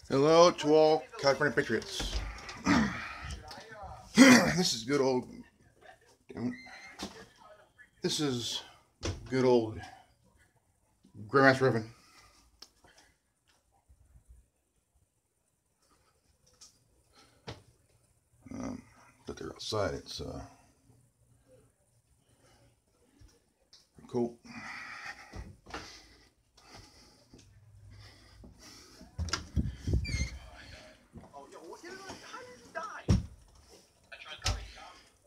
Hello to all California Patriots. This is good old. This is good old Grandmaster Revan. But they're outside. It's cool.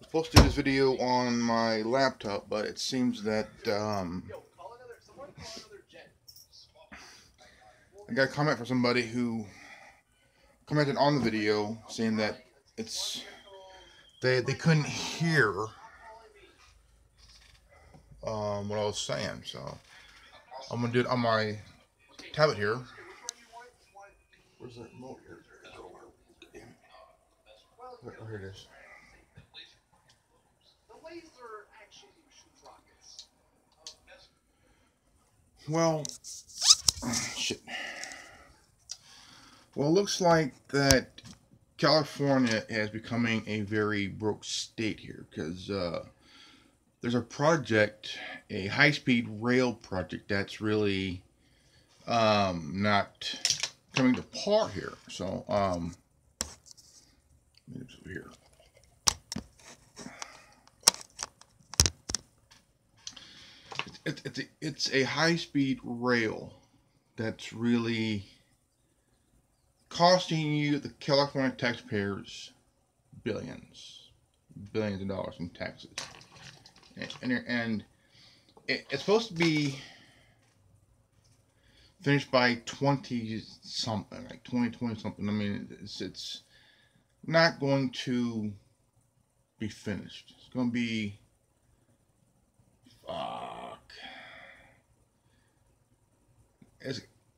I was supposed to do this video on my laptop, but it seems that I got a comment from somebody who commented on the video saying that they couldn't hear what I was saying, so I'm gonna do it on my tablet here. Where's that remote here? Damn it. Oh, here it is. Well, shit. Well, it looks like that California is becoming a very broke state here because there's a project, a high-speed rail project that's really not coming to par here. So, it's over here. It's a high-speed rail that's really costing you, the California taxpayers, billions of dollars in taxes. And it's supposed to be finished by 20-something, like 2020 something. I mean, it's not going to be finished. It's going to be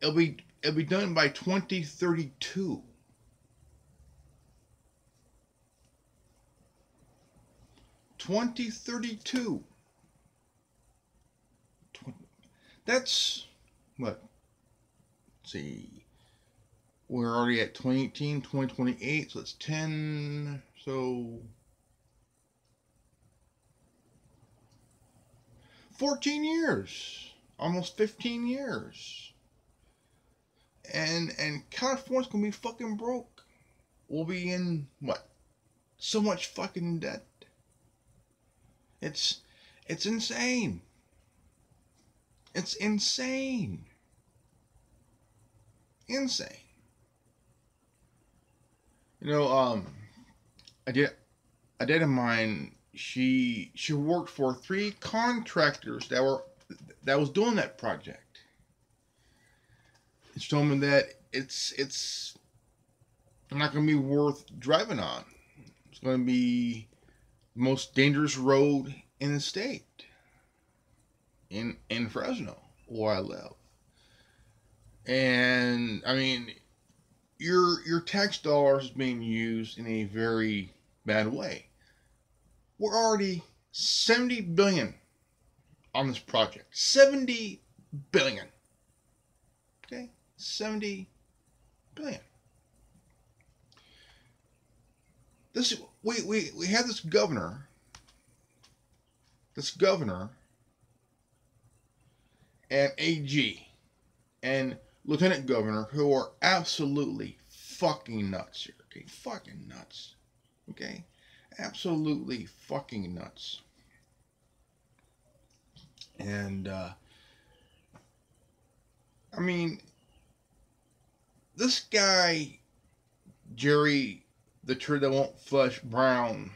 it'll be done by 2032. 2032. That's what? Let's see. We're already at 2018, 2028, so it's 10. So 14 years, almost 15 years. And California's gonna be fucking broke. We'll be in what? So much fucking debt. It's insane. It's insane. Insane. You know, a dad of mine, she worked for 3 contractors that was doing that project. She told me that it's not going to be worth driving on. It's going to be the most dangerous road in the state, in Fresno, where I live. And I mean, your tax dollars is being used in a very bad way. We're already $70 billion on this project. $70 billion. Okay, $70 billion. This we have this governor and AG and lieutenant governor who are absolutely fucking nuts here. Okay, fucking nuts. Okay, absolutely fucking nuts. And I mean, this guy Jerry, the turd that won't flush Brown,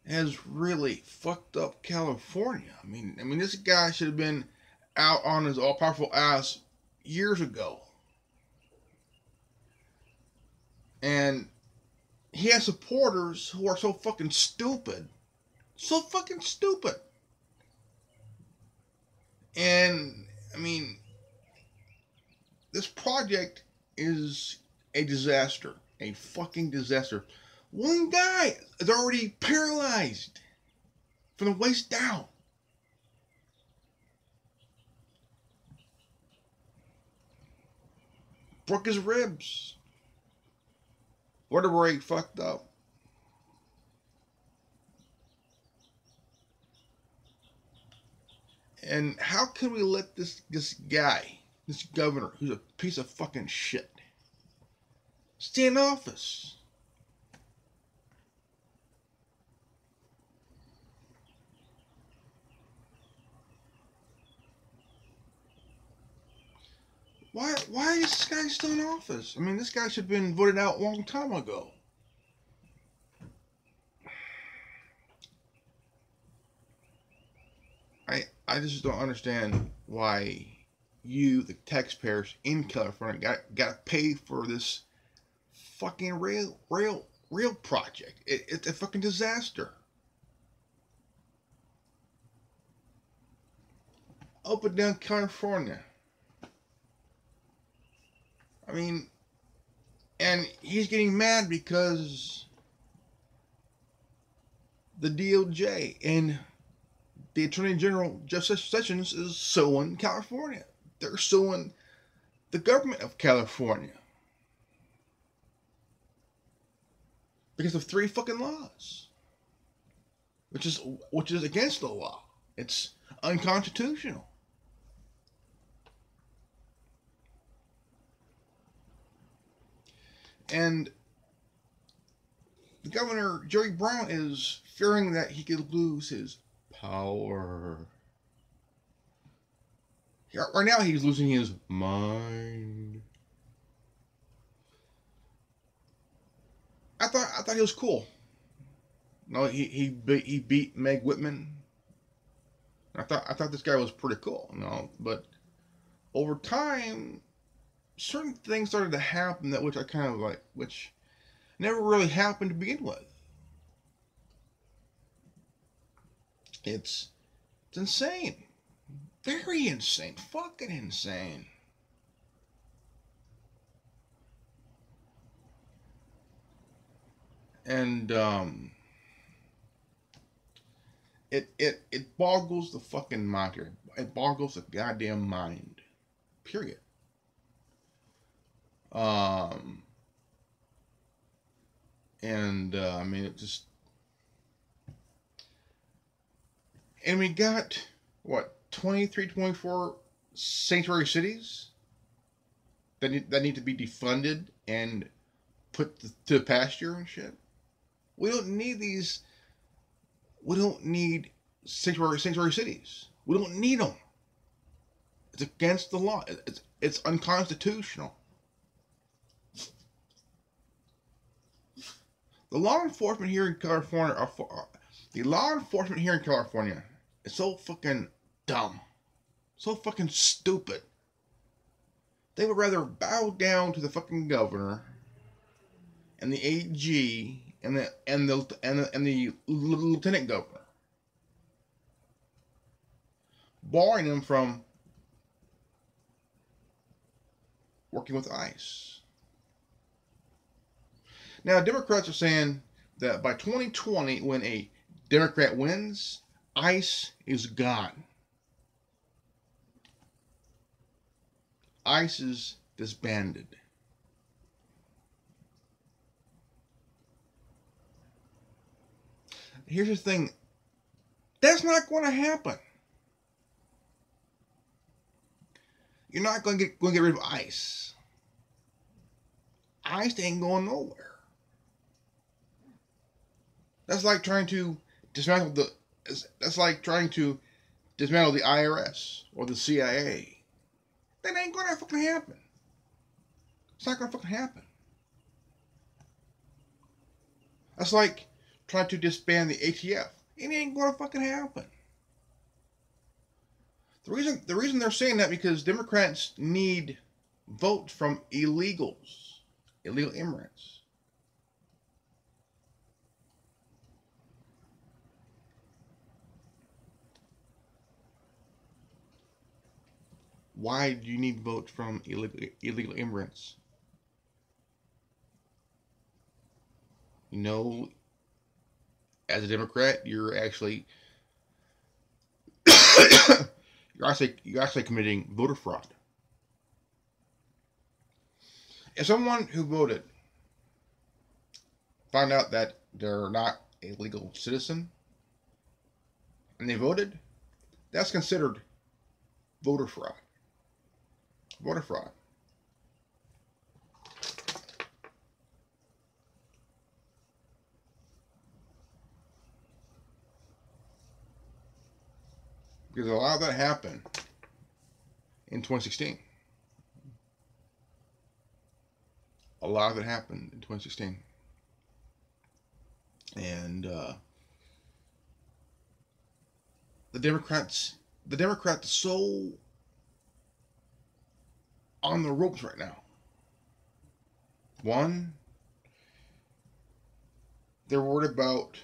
has really fucked up California. I mean, this guy should have been out on his all-powerful ass years ago. And he has supporters who are so fucking stupid. So fucking stupid. And, I mean, this project is a disaster. A fucking disaster. One guy is already paralyzed from the waist down. broke his ribs. Vertebrae fucked up. And how can we let this guy, this governor, who's a piece of fucking shit, stay in office? Why is this guy still in office? I mean, this guy should have been voted out a long time ago. I just don't understand why you, the taxpayers in California, got to pay for this fucking rail project. It's a fucking disaster. Up and down California. I mean, and he's getting mad because the DOJ and the Attorney General, Justice Sessions, is suing California. They're suing the government of California because of 3 fucking laws, which is against the law. It's unconstitutional. And the governor, Jerry Brown, is fearing that he could lose his power. Right now, he's losing his mind. I thought he was cool. No, he beat Meg Whitman. I thought this guy was pretty cool, but over time, certain things started to happen which I kind of like, which never really happened to begin with. It's insane. Very insane. Fucking insane. And it boggles the fucking mind here. It boggles the goddamn mind. Period. I mean, it just, and we got what, 23, 24 sanctuary cities that need to be defunded and put to pasture and shit. We don't need these. We don't need sanctuary cities. We don't need them. It's against the law. It's unconstitutional. The law enforcement here in California is so fucking dumb, so fucking stupid. They would rather bow down to the fucking governor and the AG and the lieutenant governor, barring them from working with ICE. Now, Democrats are saying that by 2020, when a Democrat wins, ICE is gone. ICE is disbanded. Here's the thing. That's not going to happen. You're not going to get rid of ICE. ICE ain't going nowhere. That's like trying to dismantle the IRS or the CIA. That ain't gonna fucking happen. It's not gonna fucking happen. That's like trying to disband the ATF. It ain't gonna fucking happen. The reason they're saying that because Democrats need votes from illegal immigrants. Why do you need votes from illegal immigrants? As a Democrat, you're actually you're actually committing voter fraud. If someone who voted found out that they're not a legal citizen and they voted, that's considered voter fraud. Voter fraud. Because a lot of that happened in 2016. A lot of it happened in 2016. And the Democrats are so on the ropes right now. One, they're worried about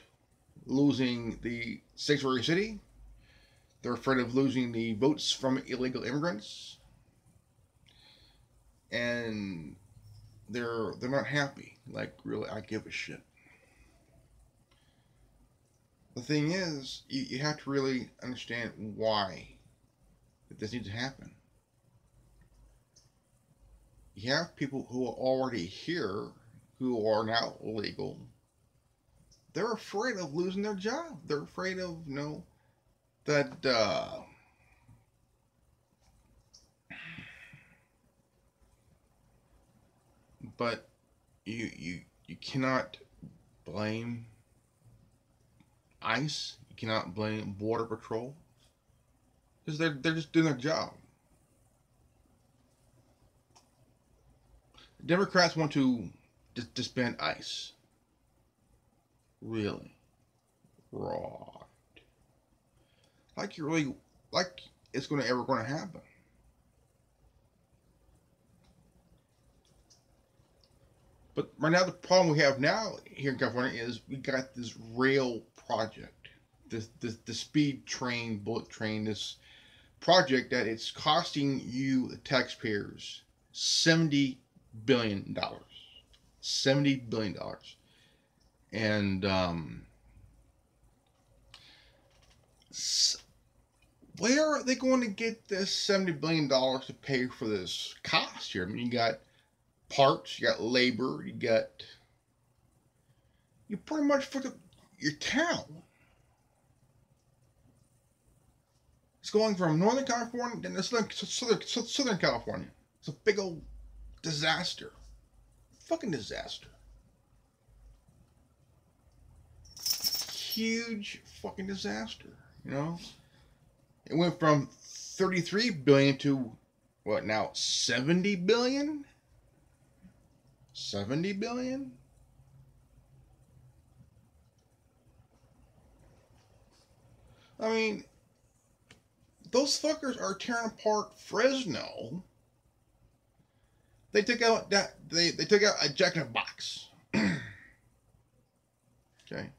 losing the sanctuary city. They're afraid of losing the votes from illegal immigrants. And they're not happy. Like, really, I give a shit. The thing is, you have to really understand why this needs to happen. You have people who are already here, who are now illegal. They're afraid of losing their job. They're afraid of, that but you cannot blame ICE. You cannot blame Border Patrol, because they're just doing their job. Democrats want to disband ICE. Really? Right. Like it's ever going to happen. But right now, the problem we have now here in California is we got this rail project, the speed train, bullet train, this project that it's costing you, the taxpayers, $70 billion. $70 billion. And where are they going to get this $70 billion to pay for this cost here? I mean, you got parts, you got labor, you pretty much fucked up your town. It's going from Northern California to Southern California. It's a big old disaster. Fucking disaster. Huge fucking disaster, It went from 33 billion to what now? 70 billion? 70 billion? I mean, those fuckers are tearing apart Fresno. They took out they took out a Jack in the Box. Okay.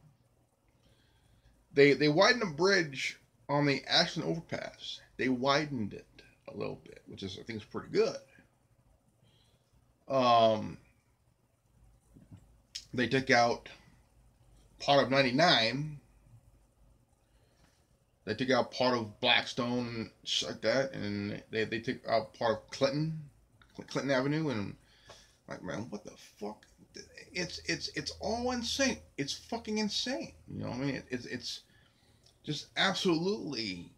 They widened the bridge on the Ashland overpass. They widened it a little bit, which I think is pretty good. They took out part of 99. They took out part of Blackstone and shit like that, and they took out part of Clinton Avenue, and like, man, what the fuck? It's all insane. It's fucking insane. I mean, it's just absolutely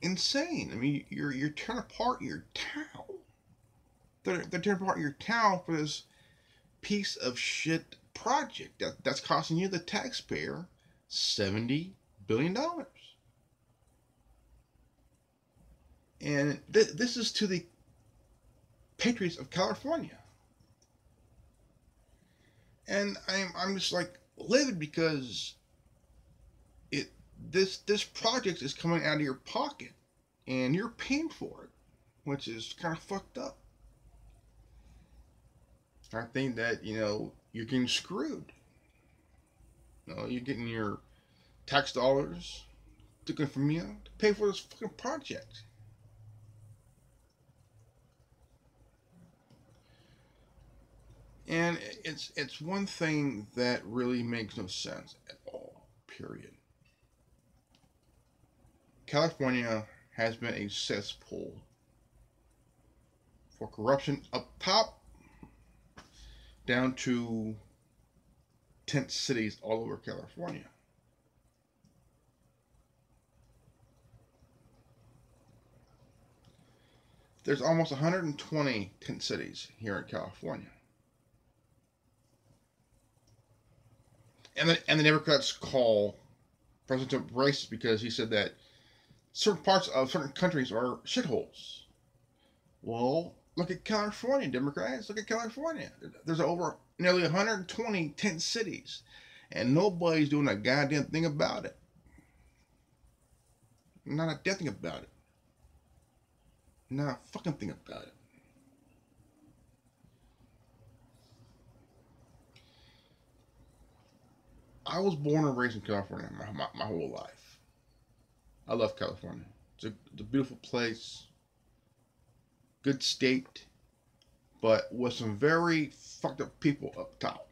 insane. I mean, you're tearing apart your town. They're tearing apart your town for this piece of shit project that's costing you, the taxpayer, $70 billion. And this is to the Patriots of California. And I'm just like livid because this project is coming out of your pocket and you're paying for it, which is kind of fucked up. I think that, you're getting screwed. You're getting your tax dollars taken from you to pay for this fucking project. And it's one thing that really makes no sense at all, period. California has been a cesspool for corruption up top down to tent cities all over California. There's almost 120 tent cities here in California. And the Democrats call President Trump racist because he said that certain parts of certain countries are shitholes. Well, look at California, Democrats. Look at California. There's over nearly 120 tent cities, and nobody's doing a goddamn thing about it. Not a damn thing about it. Not a fucking thing about it. I was born and raised in California my whole life. I love California. It's a beautiful place, good state, but with some very fucked up people up top.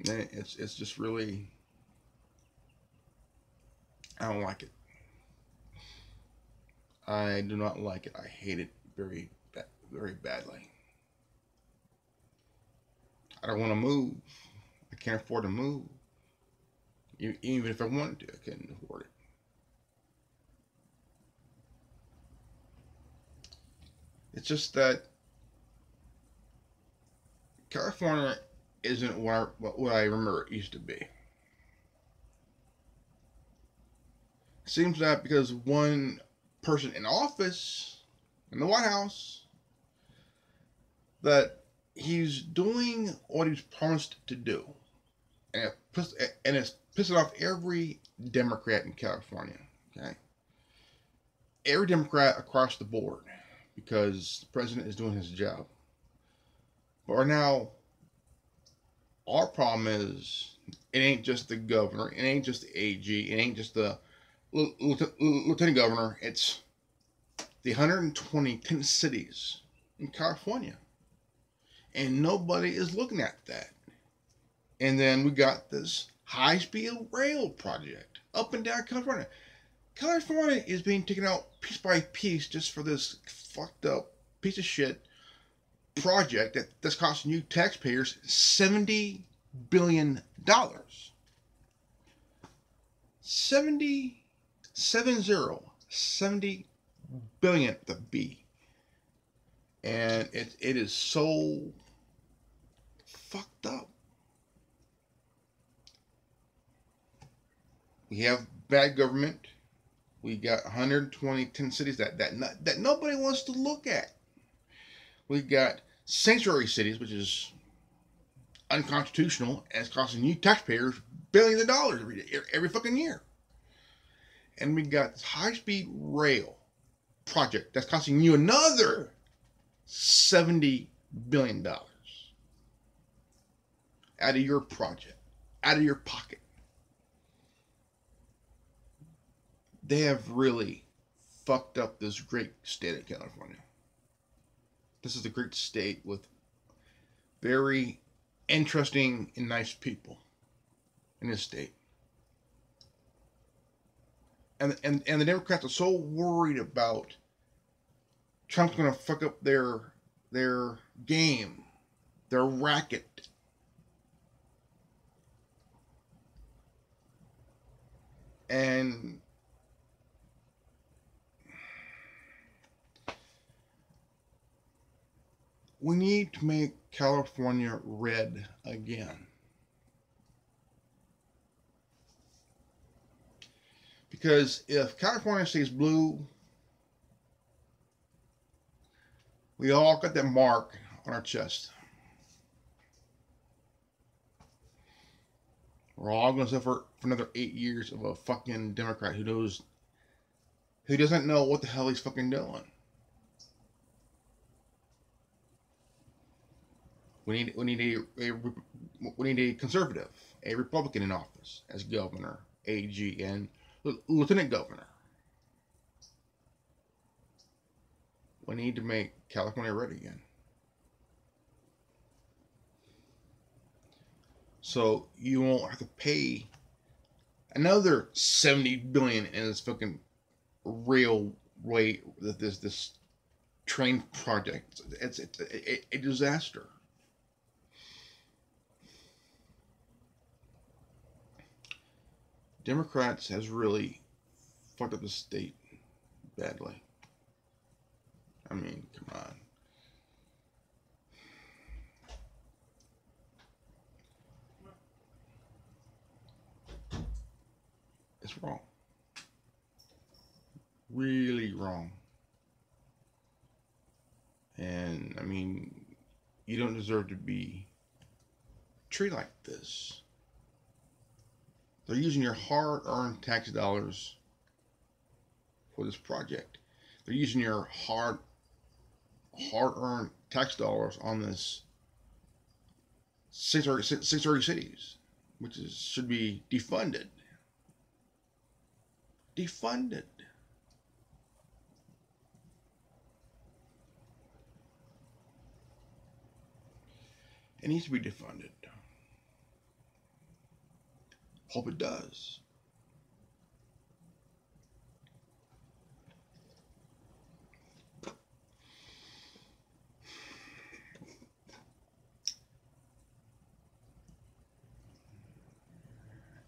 And it's just really, I don't like it. I do not like it. I hate it very badly. I don't want to move. I can't afford to move. Even if I wanted to, I couldn't afford it. It's just that California isn't what I remember it used to be. It seems that because one person in office in the White House, that he's doing what he's promised to do, and it's pissing off every Democrat in California. Okay, every Democrat across the board, because the president is doing his job. But right now, our problem is it ain't just the governor, it ain't just the AG, it ain't just the lieutenant governor. It's the 120 tent cities in California, and nobody is looking at that. And then we got this high-speed rail project up and down California. California is being taken out piece by piece just for this fucked up piece of shit project that's costing you taxpayers $70 billion. 70 billion, the B. And it is so fucked up. We have bad government. We got 120 tent cities that nobody wants to look at. We got sanctuary cities, which is unconstitutional, and it's costing you taxpayers billions of dollars every fucking year. And we got this high-speed rail project that's costing you another $70 billion out of your project, out of your pocket. They have really fucked up this great state of California. This is a great state with very interesting and nice people in this state. And the Democrats are so worried about Trump's going to fuck up their game, their racket. And we need to make California red again. Because if California stays blue, we all got that mark on our chest. We're all going to suffer for another 8 years of a fucking Democrat who doesn't know what the hell he's fucking doing. We need a conservative, a Republican in office as governor, AG, and lieutenant governor. We need to make California red again. So you won't have to pay another $70 billion in this fucking railway, this train project. It's a disaster. Democrats has really fucked up the state badly. I mean, come on. It's wrong. Really wrong. And, I mean, you don't deserve to be treated like this. They're using your hard-earned tax dollars for this project. They're using your hard-earned tax dollars on this 630 cities, which should be defunded. Defunded. It needs to be defunded. Hope it does.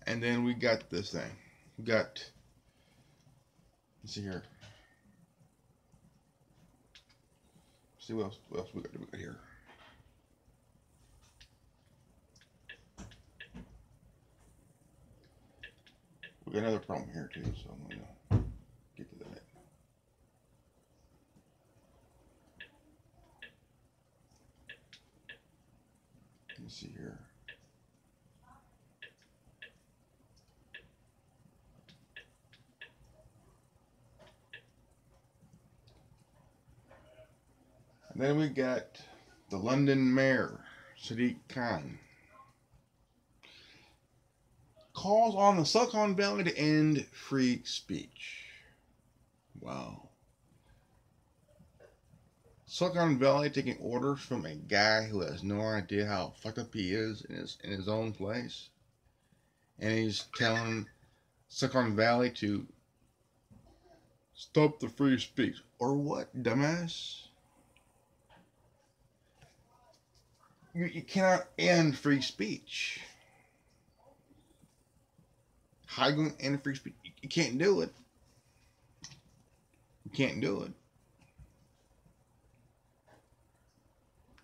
And then we got this thing. We got, let's see here. Let's see what else we got here. We got another problem here too, so I'm gonna get to that. Let me see here. And then we got the London Mayor, Sadiq Khan, calls on the Silicon Valley to end free speech. Wow. Silicon Valley taking orders from a guy who has no idea how fucked up he is in his own place. And he's telling Silicon Valley to stop the free speech. Or what, dumbass? You cannot end free speech. How are you going to end free speech? You can't do it. You can't do it.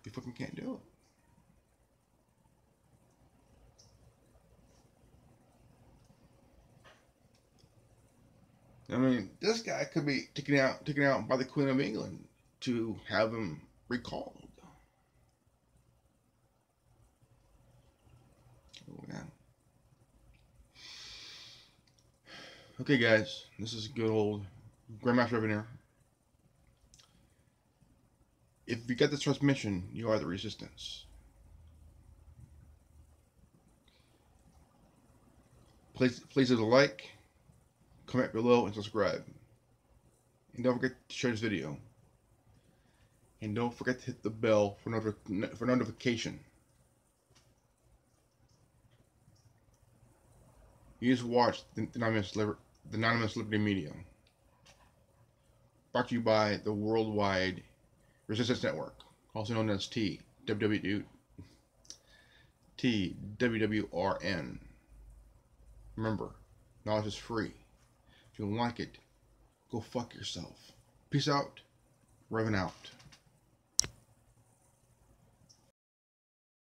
You fucking can't do it. I mean, this guy could be taken out by the Queen of England to have him recalled. Oh, yeah. Okay, guys, this is good old Grandmaster Revenue. If you get this transmission, you are the resistance. Please leave a like, comment below, and subscribe. And don't forget to share this video. And don't forget to hit the bell for notification. You just watched the Anonymous Liberty Media. Brought to you by the Worldwide Resistance Network, also known as TWWRN. Remember, knowledge is free. If you don't like it, go fuck yourself. Peace out. Revan out.